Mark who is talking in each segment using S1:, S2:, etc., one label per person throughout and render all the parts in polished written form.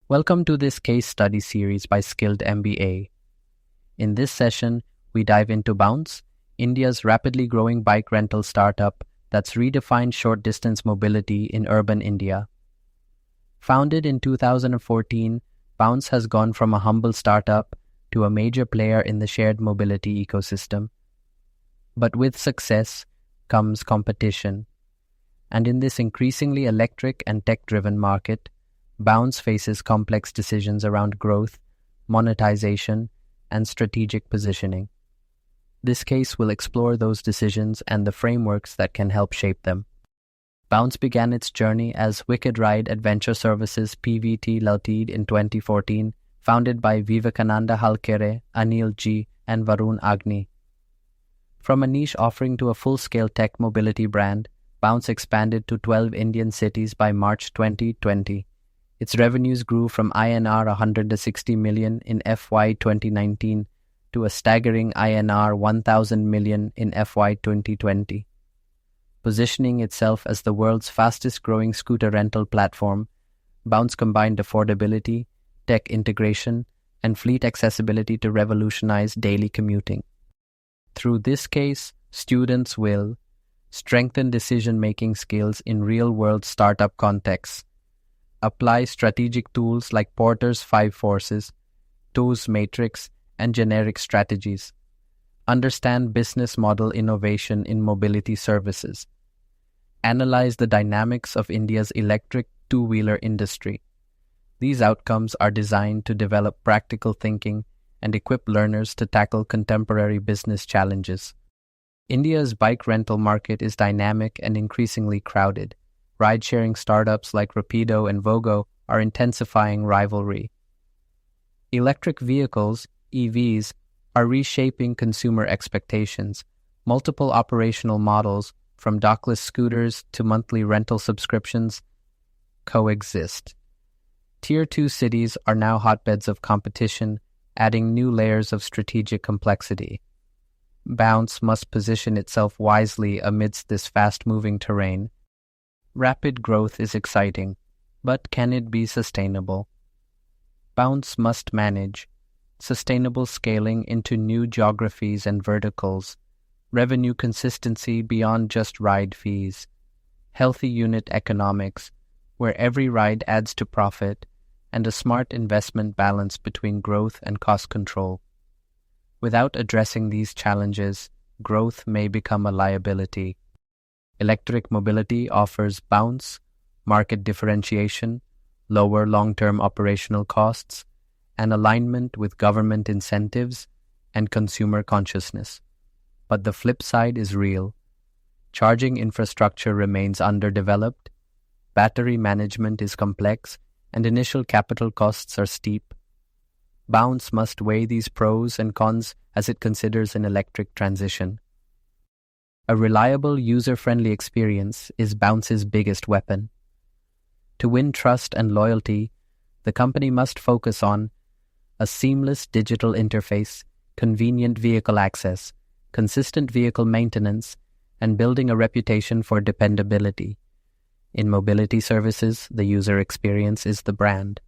S1: Welcome to this case study series by Skilled MBA. In this session, we dive into Bounce, India's rapidly growing bike rental startup that's redefined short-distance mobility in urban India. Founded in 2014, Bounce has gone from a humble startup to a major player in the shared mobility ecosystem. But with success comes competition. And in this increasingly electric and tech-driven market, Bounce faces complex decisions around growth, monetization, and strategic positioning. This case will explore those decisions and the frameworks that can help shape them. Bounce began its journey as Wicked Ride Adventure Services PVT Ltd in 2014, founded by Vivekananda Halkere, Anil G, and Varun Agni. From a niche offering to a full-scale tech mobility brand, Bounce expanded to 12 Indian cities by March 2020. Its revenues grew from INR 160 million in FY 2019 to a staggering INR 1,000 million in FY 2020. Positioning itself as the world's fastest-growing scooter rental platform, Bounce combined affordability, tech integration, and fleet accessibility to revolutionize daily commuting. Through this case, students will strengthen decision-making skills in real-world startup contexts, apply strategic tools like Porter's 5 Forces, TOWS Matrix, and generic strategies, understand business model innovation in mobility services, analyze the dynamics of India's electric two-wheeler industry. These outcomes are designed to develop practical thinking and equip learners to tackle contemporary business challenges. India's bike rental market is dynamic and increasingly crowded. Ride-sharing startups like Rapido and Vogo are intensifying rivalry. Electric vehicles, EVs, are reshaping consumer expectations. Multiple operational models, from dockless scooters to monthly rental subscriptions, coexist. Tier 2 cities are now hotbeds of competition, adding new layers of strategic complexity. Bounce must position itself wisely amidst this fast-moving terrain. Rapid growth is exciting, but can it be sustainable? Bounce must manage sustainable scaling into new geographies and verticals, revenue consistency beyond just ride fees, healthy unit economics, where every ride adds to profit, and a smart investment balance between growth and cost control. Without addressing these challenges, growth may become a liability. Electric mobility offers bounce, market differentiation, lower long-term operational costs, and alignment with government incentives and consumer consciousness. But the flip side is real. Charging infrastructure remains underdeveloped, battery management is complex, and initial capital costs are steep. Bounce must weigh these pros and cons as it considers an electric transition. A reliable, user-friendly experience is Bounce's biggest weapon. To win trust and loyalty, the company must focus on a seamless digital interface, convenient vehicle access, consistent vehicle maintenance, and building a reputation for dependability. In mobility services, the user experience is the brand.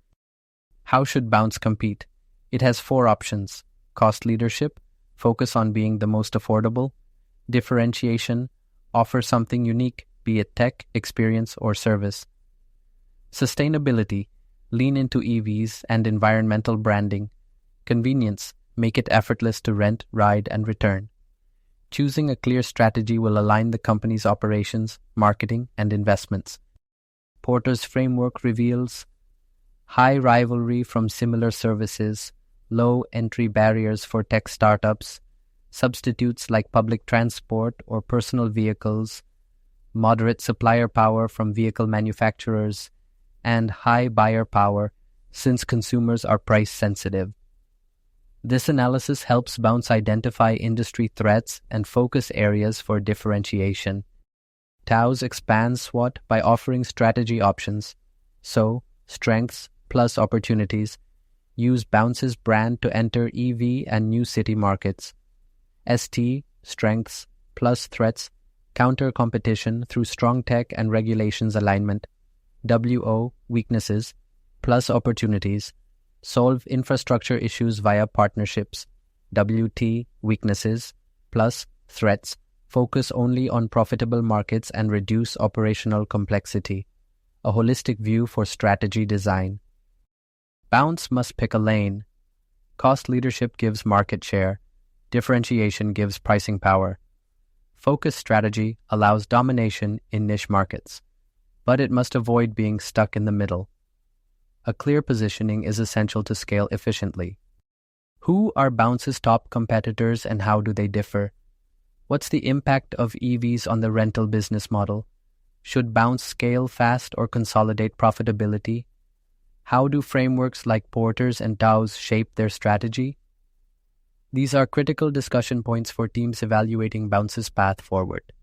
S1: How should Bounce compete? It has 4 options: cost leadership, focus on being the most affordable; differentiation, offer something unique, be it tech, experience, or service; sustainability, lean into EVs and environmental branding; convenience, make it effortless to rent, ride, and return. Choosing a clear strategy will align the company's operations, marketing, and investments. Porter's framework reveals high rivalry from similar services, low entry barriers for tech startups, substitutes like public transport or personal vehicles, moderate supplier power from vehicle manufacturers, and high buyer power since consumers are price sensitive. This analysis helps Bounce identify industry threats and focus areas for differentiation. TOWS expands SWOT by offering strategy options. So, strengths plus opportunities. Use Bounce's brand to enter EV and new city markets. ST, strengths plus threats, counter competition through strong tech and regulations alignment. WO, weaknesses, plus opportunities. Solve infrastructure issues via partnerships. WT, weaknesses, plus threats. Focus only on profitable markets and reduce operational complexity. A holistic view for strategy design. Bounce must pick a lane. Cost leadership gives market share. Differentiation gives pricing power. Focus strategy allows domination in niche markets, but it must avoid being stuck in the middle. A clear positioning is essential to scale efficiently. Who are Bounce's top competitors and how do they differ? What's the impact of EVs on the rental business model? Should Bounce scale fast or consolidate profitability? How do frameworks like Porter's and Dow's shape their strategy? These are critical discussion points for teams evaluating Bounce's path forward.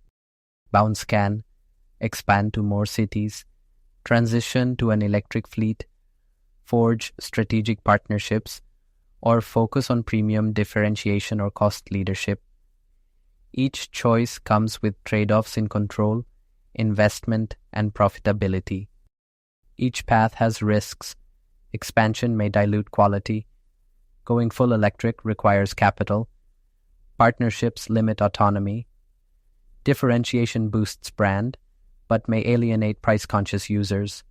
S1: Bounce can expand to more cities, transition to an electric fleet, forge strategic partnerships, or focus on premium differentiation or cost leadership. Each choice comes with trade-offs in control, investment, and profitability. Each path has risks. Expansion may dilute quality. Going full electric requires capital. Partnerships limit autonomy. Differentiation boosts brand, but may alienate price-conscious users.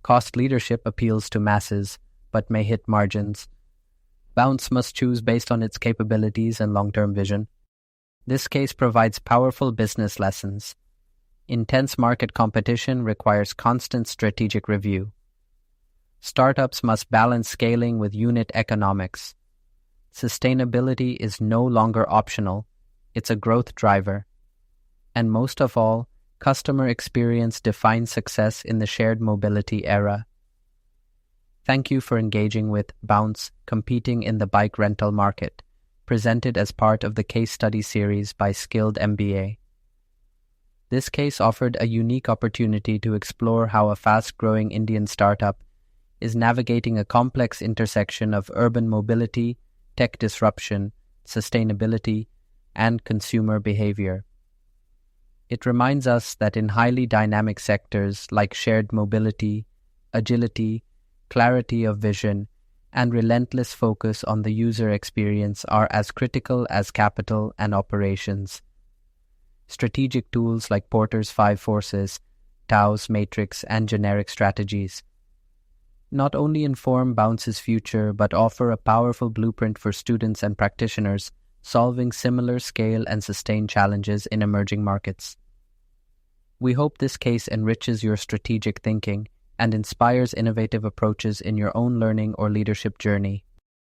S1: Cost leadership appeals to masses, but may hit margins. Bounce must choose based on its capabilities and long-term vision. This case provides powerful business lessons. Intense market competition requires constant strategic review. Startups must balance scaling with unit economics. Sustainability is no longer optional, it's a growth driver. And most of all, customer experience defines success in the shared mobility era. Thank you for engaging with Bounce, Competing in the Bike Rental Market, presented as part of the case study series by Skilled MBA. This case offered a unique opportunity to explore how a fast-growing Indian startup is navigating a complex intersection of urban mobility, tech disruption, sustainability, and consumer behavior. It reminds us that in highly dynamic sectors like shared mobility, agility, clarity of vision, and relentless focus on the user experience are as critical as capital and operations. Strategic tools like Porter's 5 Forces, Tao's Matrix, and generic strategies not only inform Bounce's future but offer a powerful blueprint for students and practitioners solving similar scale and sustained challenges in emerging markets. We hope this case enriches your strategic thinking and inspires innovative approaches in your own learning or leadership journey.